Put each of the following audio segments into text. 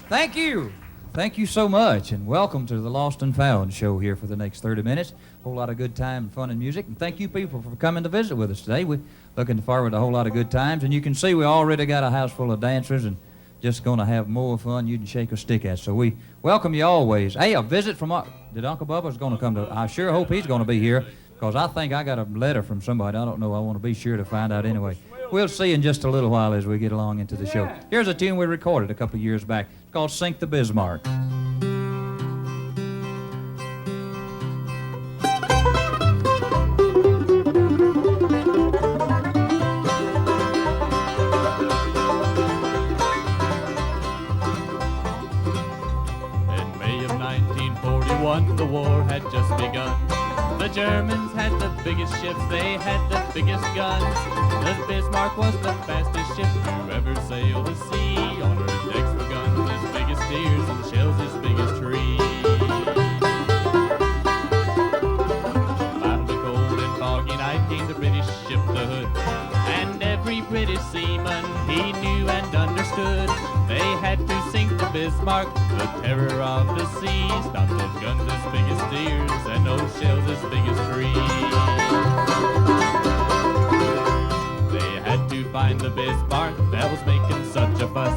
Thank you. Thank you so much, and welcome to the Lost and Found show here for the next 30 minutes. A whole lot of good time, fun, and music. And thank you people for coming to visit with us today. We're looking forward to a whole lot of good times, and you can see we already got a house full of dancers and just going to have more fun you can shake a stick at. So we welcome you always. Hey, a visit from, did Uncle Bubba's going to come to, I sure hope he's going to be here, because I think I got a letter from somebody. I don't know. I want to be sure to find out anyway. We'll see in just a little while as we get along into the show. Here's a tune we recorded a couple of years back. It's called Sink the Bismarck. The war had just begun. The Germans had the biggest ships, they had the biggest guns. The Bismarck was the fastest ship to ever sail the sea. On her decks were guns as big as steers and shells as big as trees. Out of the cold and foggy night came the British ship, the Hood. And every British seaman he knew and understood. They had to sink the Bismarck, the terror of the sea. Stop those guns as big as steers and those shells as big as trees. They had to find the Bismarck that was making such a fuss.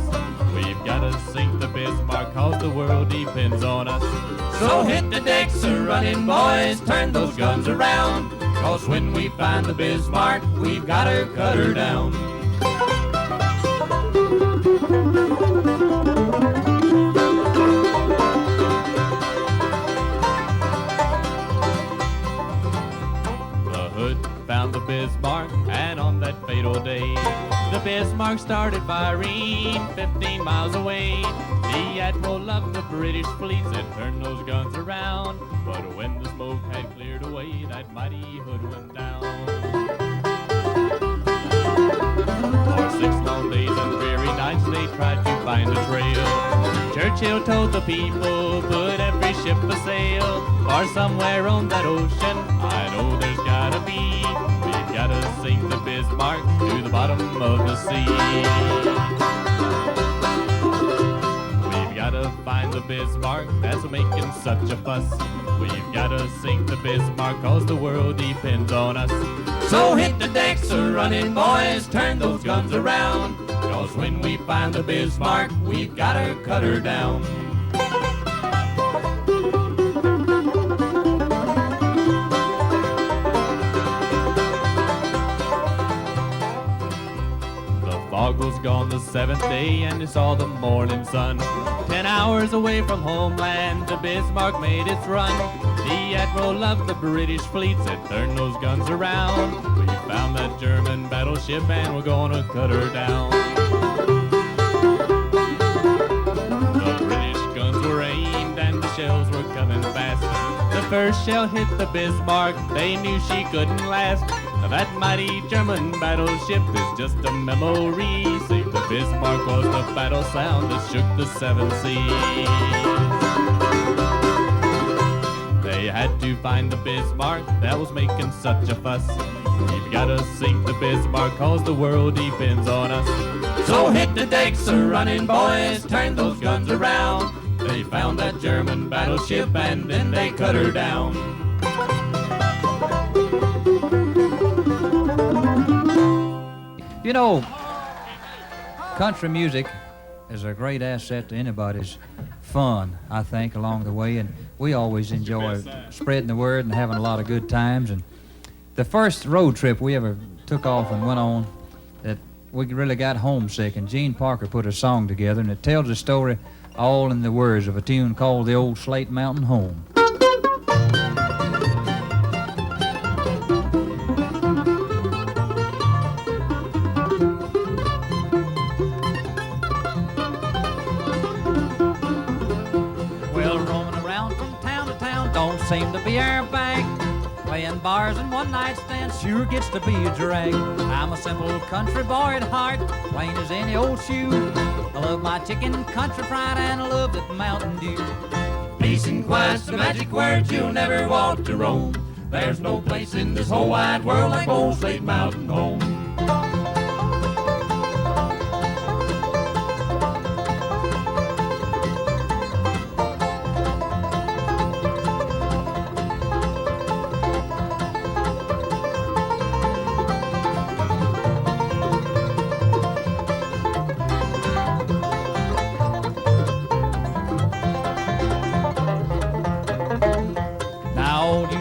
We've gotta sink the Bismarck cause the world depends on us. So hit the decks a-running, boys, turn those guns around. Cause when we find the Bismarck, we've gotta cut her down. Found the Bismarck, and on that fatal day, the Bismarck started firing 15 miles away. The admiral of the British fleet said, turn those guns around. But when the smoke had cleared away, that mighty Hood went down. For 6 long days and dreary nights, they tried to find a trail. Churchill told the people, put every ship a sail. For somewhere on that ocean, I know there's gotta be. We've gotta sink the Bismarck to the bottom of the sea. We've gotta find the Bismarck that's making such a fuss. We've gotta sink the Bismarck cause the world depends on us. So hit the decks a-running, boys, turn those guns around. Cause when we find the Bismarck, we've gotta cut her down. Fog was gone the 7th day and it saw the morning sun. 10 hours away from homeland, the Bismarck made its run. The admiral of the British fleet said, turn those guns around. We found that German battleship and we're gonna cut her down. The British guns were aimed and the shells were coming fast. The first shell hit the Bismarck, they knew she couldn't last. That mighty German battleship is just a memory. Save the Bismarck was the battle sound that shook the 7 seas. They had to find the Bismarck that was making such a fuss. We've gotta sink the Bismarck cause the world depends on us. So hit the decks a-running, boys, turn those guns around. They found that German battleship and then they cut her down. You know, country music is a great asset to anybody's fun, I think, along the way, and we always enjoy spreading the word and having a lot of good times. And the first road trip we ever took off and went on, that we really got homesick, and Gene Parker put a song together, and it tells the story all in the words of a tune called The Old Slate Mountain Home. Seem to be our bag. Playing bars and one-night stands sure gets to be a drag. I'm a simple country boy at heart, plain as any old shoe. I love my chicken, country fried, and I love that Mountain Dew. Peace and quiet's the magic words you'll never want to roam. There's no place in this whole wide world like Old Slate Mountain Home.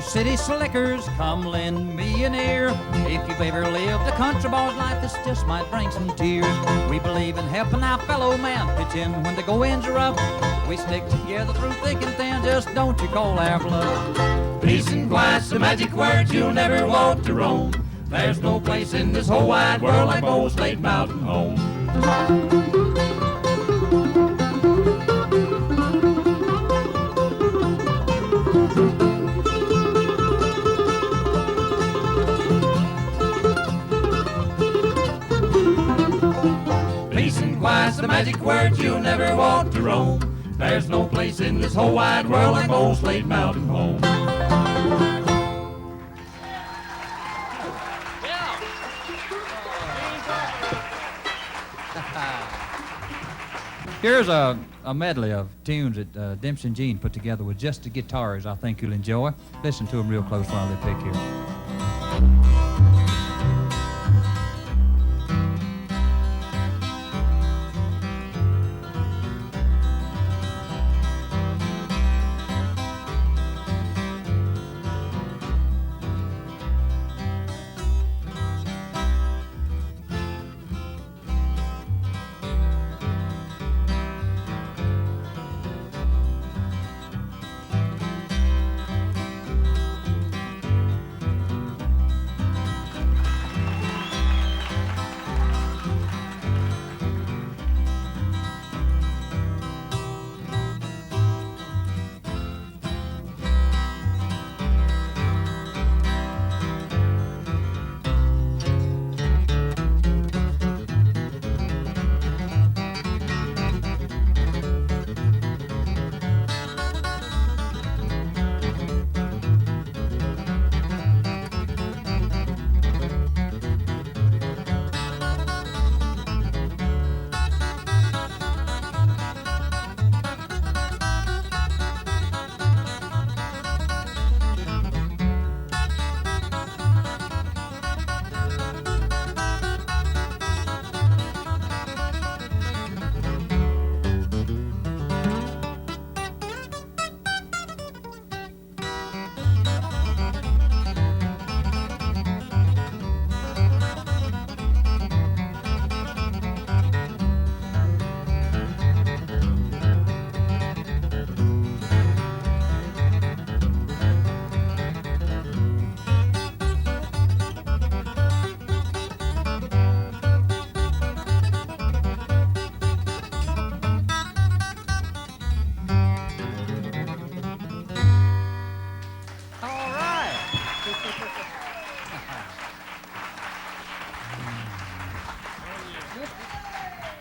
city slickers, come lend me an ear. If you've ever lived a country boy's life, this just might bring some tears. We believe in helping our fellow man, pitch in when the goings are rough. We stick together through thick and thin, just don't you call our bluff. Peace and quiet's the magic word you'll never want to roam. There's no place in this whole wide world like old Slate Mountain home. Peace and quiet's the magic word you'll never want to roam. There's no place in this whole wide world like old Slate Mountain home. Here's a medley of tunes that Dempsey and Gene put together with just the guitars I think you'll enjoy. Listen to them real close while they pick here.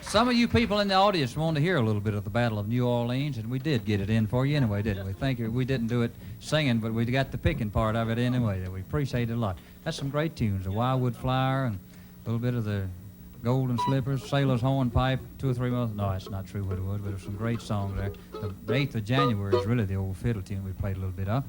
Some of you people in the audience want to hear a little bit of the Battle of New Orleans, and we did get it in for you anyway, didn't we? Thank you. We didn't do it singing, but we got the picking part of it anyway. We appreciate it a lot. That's some great tunes, the Wildwood Flower and a little bit of the Golden Slippers, Sailor's Hornpipe, 2 or 3 more. No, that's not true, Woodwood, but there's some great songs there. The 8th of January is really the old fiddle tune we played a little bit of.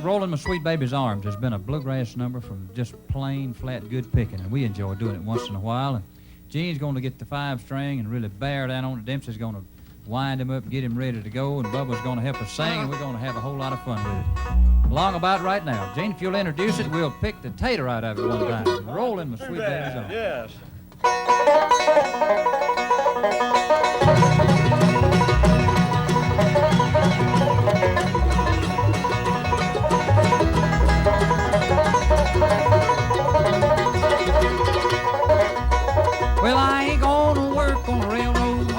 Rolling My Sweet Baby's Arms has been a bluegrass number from just plain, flat, good picking, and we enjoy doing it once in a while. And Gene's going to get the 5-string and really bear down on it. Dempsey's going to wind him up, get him ready to go, and Bubba's going to help us sing, and we're going to have a whole lot of fun with it. Along about right now. Gene, if you'll introduce it, we'll pick the tater out of it one time. Rolling My Sweet Baby's Arms. Yes. Well, I ain't gonna work on the railroad.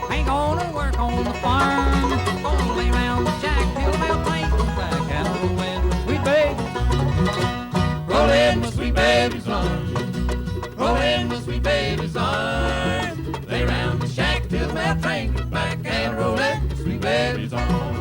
I ain't gonna work on the farm. Gonna lay around the shack till about night and back and rollin' my sweet baby. Rollin' my sweet baby's arms. Rollin' my sweet baby's arms. Lay round the shack till the mail train comes back and rollin' my sweet baby's arms.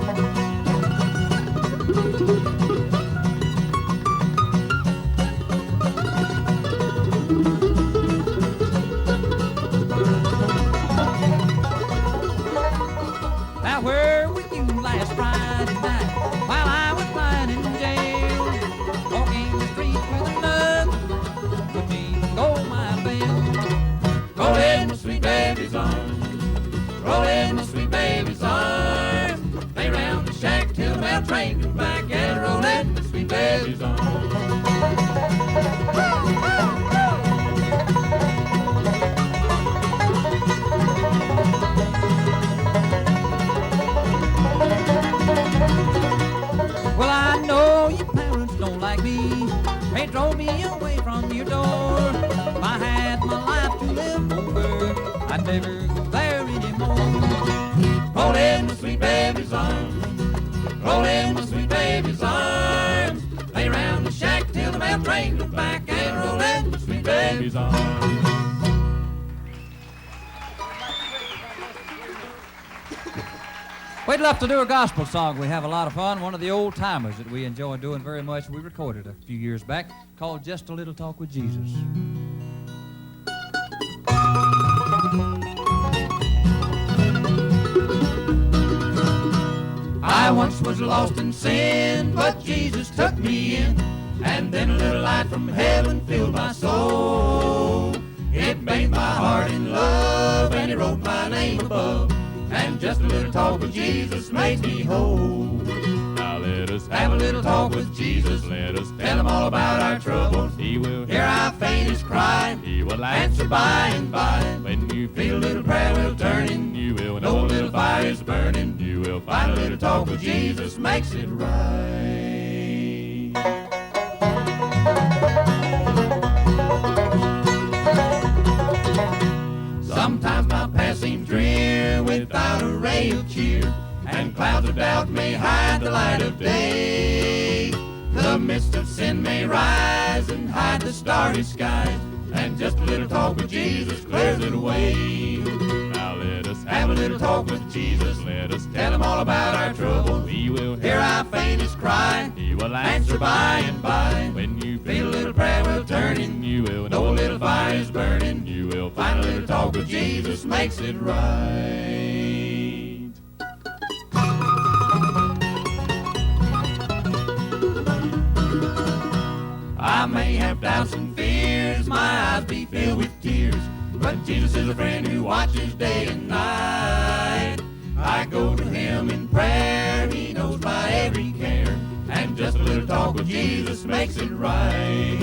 Now where were you last Friday night while I was lying in jail? Walking the streets with another, but me go my bell. Rollin' my sweet baby's arms. Rollin' my sweet baby's arms. Lay round the shack till the mail train comes back and baby's arms. Well, I know your parents don't like me. They drove me away from your door. If I had my life to live over, I'd never go there anymore. Roll in my sweet baby's arms. Roll in my sweet baby's arms. Lay around the shack till the mail train comes back and roll in my sweet baby's arms. We'd love to do a gospel song. We have a lot of fun. One of the old timers that we enjoy doing very much. We recorded a few years back called Just a Little Talk with Jesus. I once was lost in sin, but Jesus took me in. And then a little light from heaven filled my soul. It made my heart in love, and it wrote my name above. And just a little talk with Jesus makes me whole. Now let us Have a little talk with Jesus. Let us Tell him all about our troubles. He will Hear our faintest cry. He will Answer by and by. When you Feel a little prayer wheel turning. you will Know a little fire is burning. You will Find a little talk with Jesus makes it right. Sometimes my path seems drear without a ray of cheer, and clouds of doubt may hide the light of day. The mist of sin may rise and hide the starry skies, and just a little talk with Jesus clears it away. Now let us Have a little talk with Jesus. Let us Tell him all about our troubles. He will Hear our faintest cry. He will Answer by and by. When you Feel a little prayer wheel turning. you will Know a little fire is burning. You will Find a little talk with Jesus makes it right. I may have doubts and fears, my eyes be filled with tears, but Jesus is a friend who watches day and night. I go to him in prayer, he knows my every care, and just a little talk with Jesus makes it right.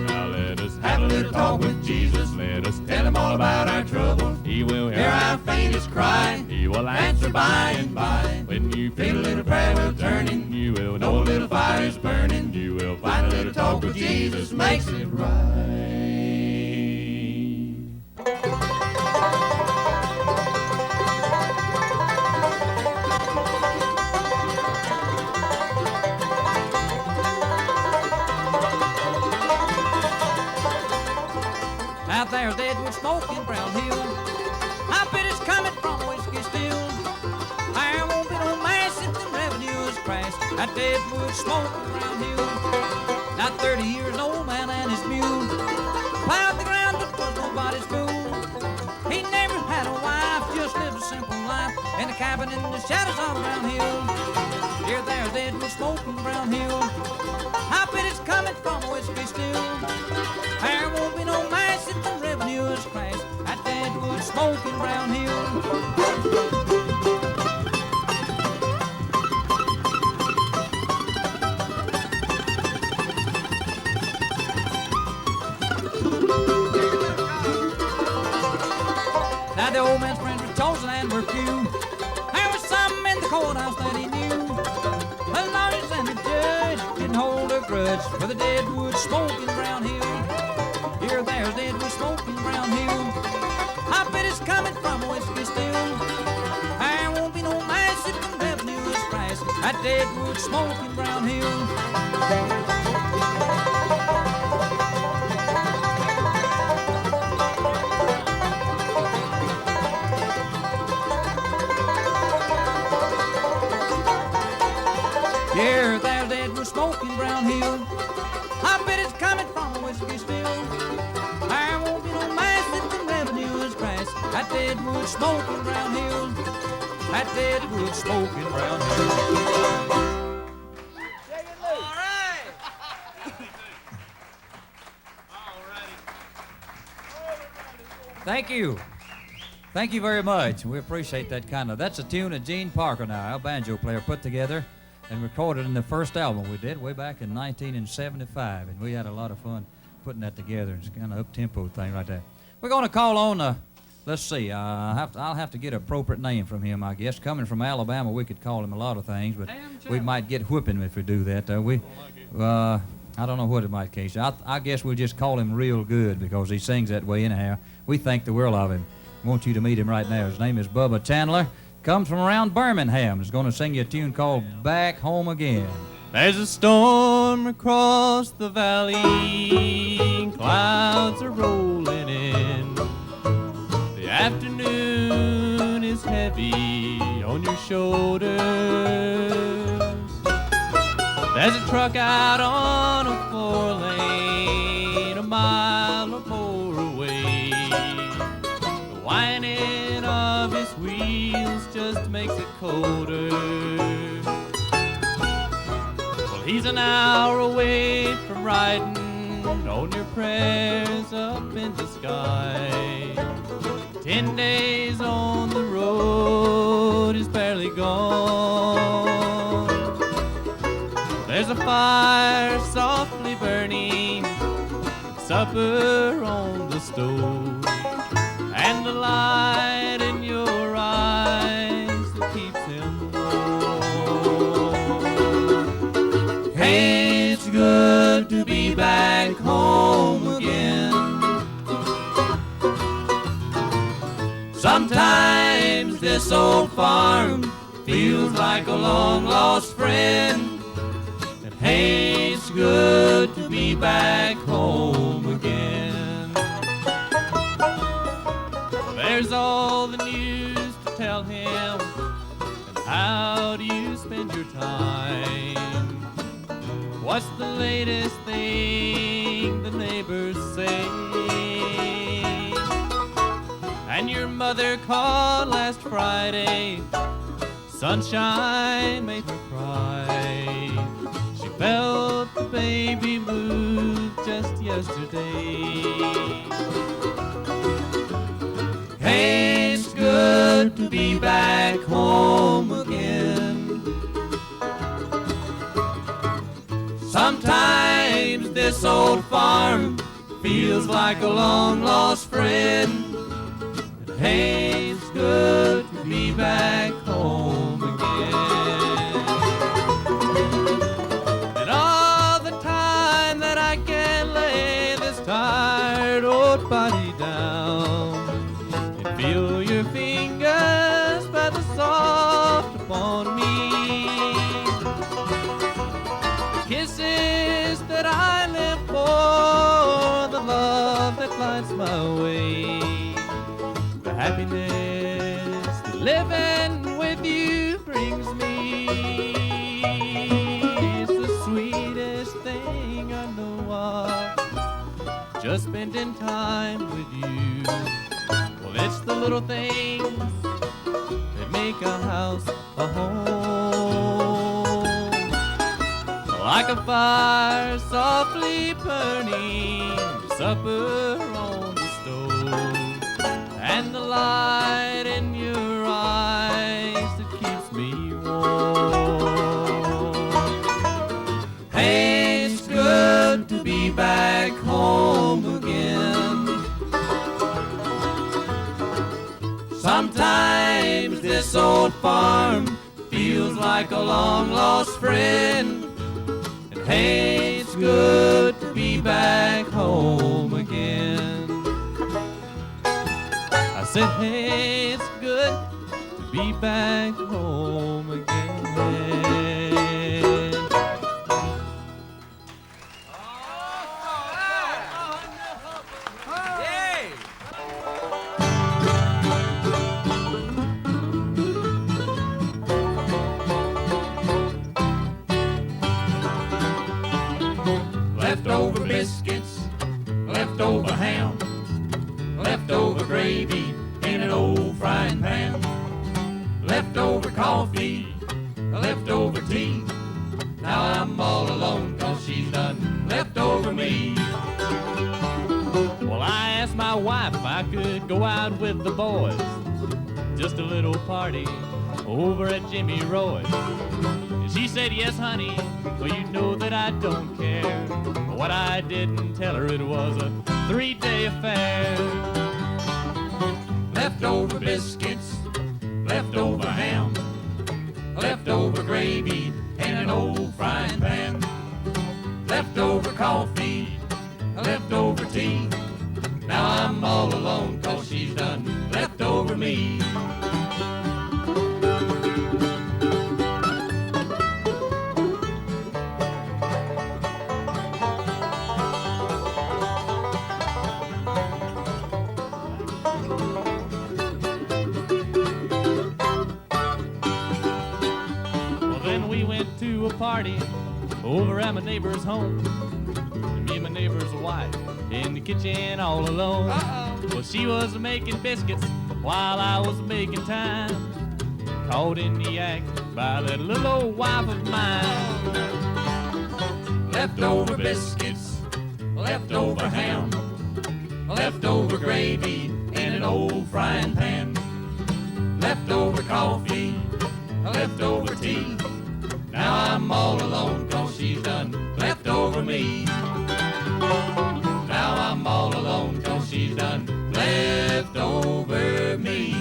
Now let us Have a little talk with Jesus. Let us Tell him all about our troubles. He will Hear our faintest cry. He will Answer by and by. When you Feel a little prayer wheel turning. you will Know a little fire is burning. You will Find a little talk with Jesus makes it right. Out there's Edward smoking Brown Hill. I bet it's coming from whiskey still. There won't be no mass if the revenue is crashed. That Edward smoking Brown Hill. Not 30 years old man and his mule plowed the ground but was nobody's fool. He never had a wife, just lived a simple life in a cabin in the shadows of Brown Hill. Here there's Edward smoking Brown Hill. I bet it's coming from whiskey still. There won't be no mass if the revenue is crashed at Deadwood smoking Brown Hill. Now the old man's friends were chosen and were few. There was some in the courthouse that he knew. The lawyers and the judge didn't hold a grudge for the Deadwood smoking Brown Hill. Here there's Deadwood smoking Brown Hill. I bet it's coming from whiskey still. There won't be no mass if the revenue is crashed at Deadwood smoking Brown Hill. Here there's Edward smoking Brown Hill. I bet it's coming from whiskey still. There won't be no mass if the revenue is crashed at Edward smoking Brown Hill. At Edward smoking Brown Hill. Thank you. Thank you very much. We appreciate that kind of. That's a tune that Gene Parker now, our banjo player, put together and recorded in the first album we did way back in 1975, and we had a lot of fun putting that together. It's kind of up-tempo thing right there. We're going to call on, let's see, I'll have to get an appropriate name from him, I guess. Coming from Alabama, we could call him a lot of things, but we might get whipping if we do that. I don't know what it might case. I guess we'll just call him Real Good because he sings that way anyhow. We think the world of him. I want you to meet him right now. His name is Bubba Chandler. Comes from around Birmingham. He's going to sing you a tune called Back Home Again. There's a storm across the valley, clouds are rolling in. The afternoon is heavy on your shoulders. There's a truck out on a 4-lane, a mile or more away. The whining of his wheels just makes it colder. He's an hour away from riding on your prayers up in the sky. 10 days on the road is barely gone. There's a fire softly burning, supper on the stove, and the light in your eyes that keeps him warm. Hey, it's good to be back home again. Sometimes this old farm feels like a long-lost friend. And hey, it's good to be back home again. There's all the news to tell him, and how do you spend your time? What's the latest thing the neighbors say? And your mother called last Friday, sunshine made her cry. She felt the baby move just yesterday. Hey, it's good to be back home again. Sometimes this old farm feels like a long-lost friend. And hey, it's good to be back home again. And all the time that I can lay this tired old body down and feel your fingers feather soft upon me. The kisses that I live for, the love that lights my way, the happiness that living with you brings me. It's the sweetest thing I know of, just spending time with you. Well, it's the little things that make a house a home. Like a fire softly burning, supper on the stove, and the light in your eyes that keeps me warm. Hey, it's good to be back home again. Sometimes this old farm feels like a long-lost friend. And hey, it's good to be back home again. I said, hey, it's good to be back home again. Leftover biscuits, leftover ham, leftover gravy in an old frying pan, leftover coffee, leftover tea. Now I'm all alone 'cause she's done left over me. Well, I asked my wife if I could go out with the boys, just a little party over at Jimmy Roy's. And She said, yes, honey, well, you know that I don't care. But what I didn't tell her, it was a 3-day affair. Leftover biscuits, leftover ham, leftover gravy, and an old frying pan. Leftover coffee, leftover tea. Now I'm all alone 'cause she's done left over me. Well, then we went to a party over at my neighbor's home. And me and my neighbor's wife in the kitchen all alone. Well, she was making biscuits while I was making time. Caught in the act by that little old wife of mine. Leftover biscuits, leftover ham, leftover gravy, and an old frying pan. Leftover coffee, leftover tea. Now I'm all alone 'cause she's done left over me. Now I'm all alone 'cause she's done left over me.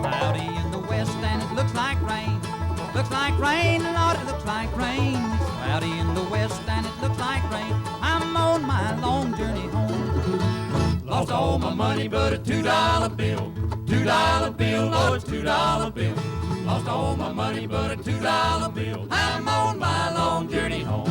Cloudy in the west and it looks like rain. Looks like rain, Lord, it looks like rain. It's cloudy in the west and it looks like rain. I'm on my long journey home. Lost all my money but a $2 bill. $2 bill, Lord, it's $2 bill. Lost all my money but a $2 bill. I'm on my long journey home.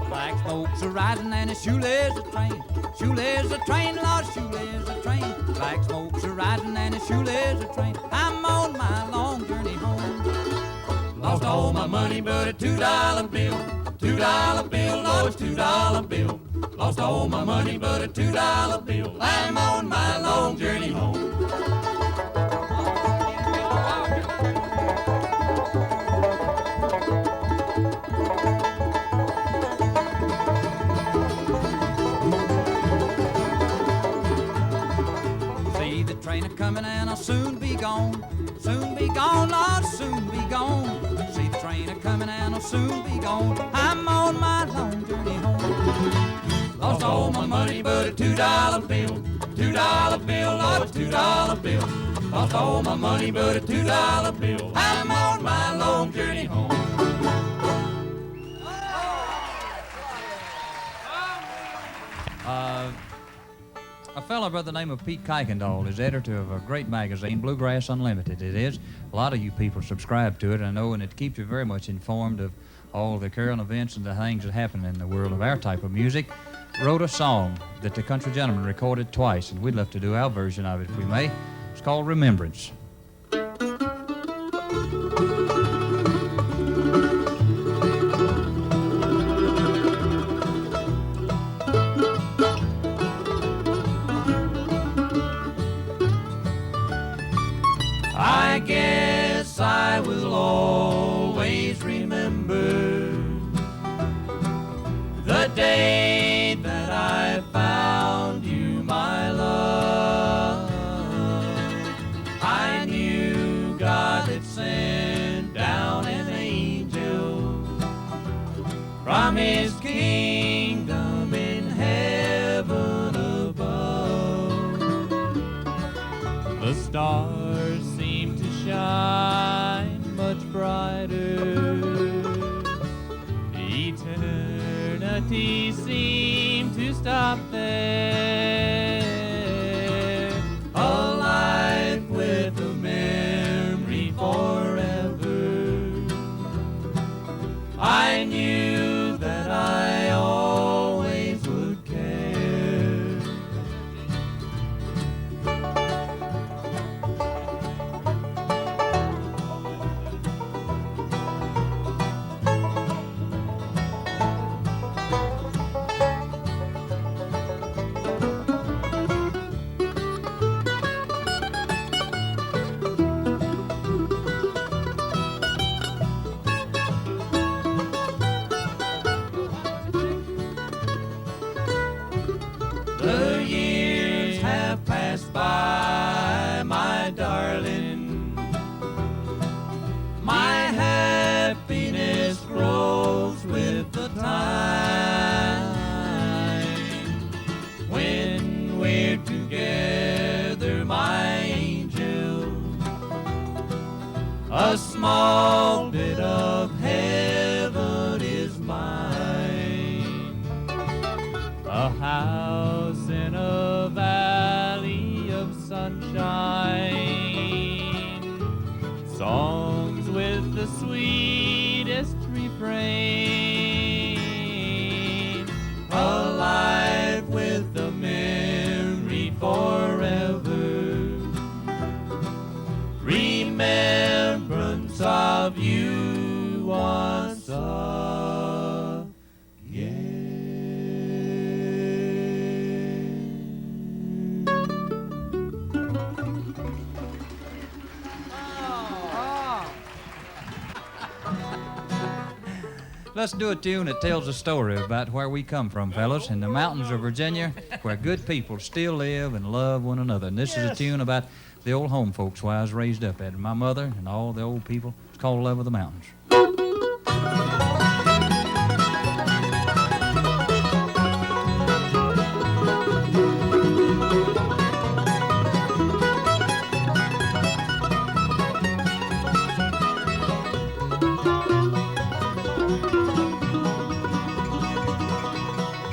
Black smoke's a rising and a shoelace a train. Shoelace a train, Lord, shoelace a train. Black smoke's a rising and a shoelace a train. I'm on my long journey home. Lost all my money but a $2 bill. $2 bill, Lord, it's $2 bill. Lost all my money but a $2 bill. I'm on my long journey home. See the train a coming and I'll soon be gone. Soon be gone, Lord, soon be gone. See the train a coming and I'll soon be gone. I'm on my long journey home. Lost all my money but a $2 bill. $2 bill, Lord, it's $2 bill. Lost all my money but a $2 bill. I'm on my long journey home. A fellow by the name of Pete Kuykendall is editor of a great magazine, Bluegrass Unlimited. It is. A lot of you people subscribe to it, I know, and it keeps you very much informed of all the current events and the things that happen in the world of our type of music. Wrote a song that the Country Gentleman recorded twice, and we'd love to do our version of it if we may. It's called Remembrance. I guess I will always remember the day that I found you, my love. I knew God had sent down an angel from his kingdom in heaven above. The stars seem to shine much brighter. Eternity seemed to stop there. A life with a memory forever. I knew that I always would care. goodbye, my darling. My happiness grows with the time. When we're together, my angel, a small bit of heaven is mine. A house in a valley of sunshine, songs with the sweetest refrain, A life with a memory forever, remembrance of you once Let's do a tune that tells a story about where we come from, fellas, in the mountains of Virginia, where good people still live and love one another. And this is a tune about the old home folks where I was raised up at, my mother and all the old people. It's called Love of the Mountains.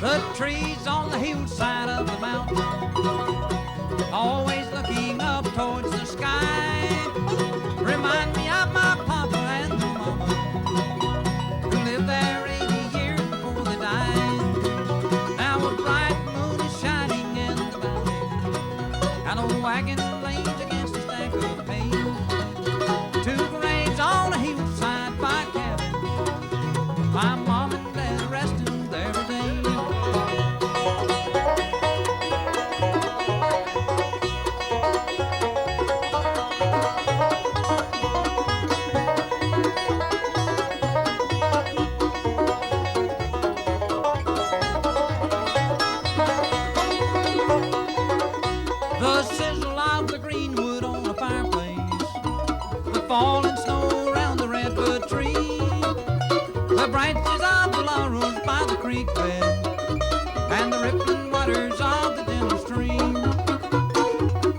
The trees on the hillside of the mountain, always looking up towards the sky, remind me of my papa and my mama, who lived there 80 years before they died. Now a bright moon is shining in the valley, and a wagon leans against a stack of hay. Two graves on a hillside by cabin, my mom and dad resting there today. The sizzle of the greenwood on the fireplace, the falling snow around the redwood tree, the branches of the laurels by the creek bed, and the rippling waters of the gentle stream.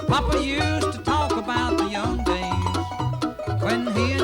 Papa used to talk about the young days when he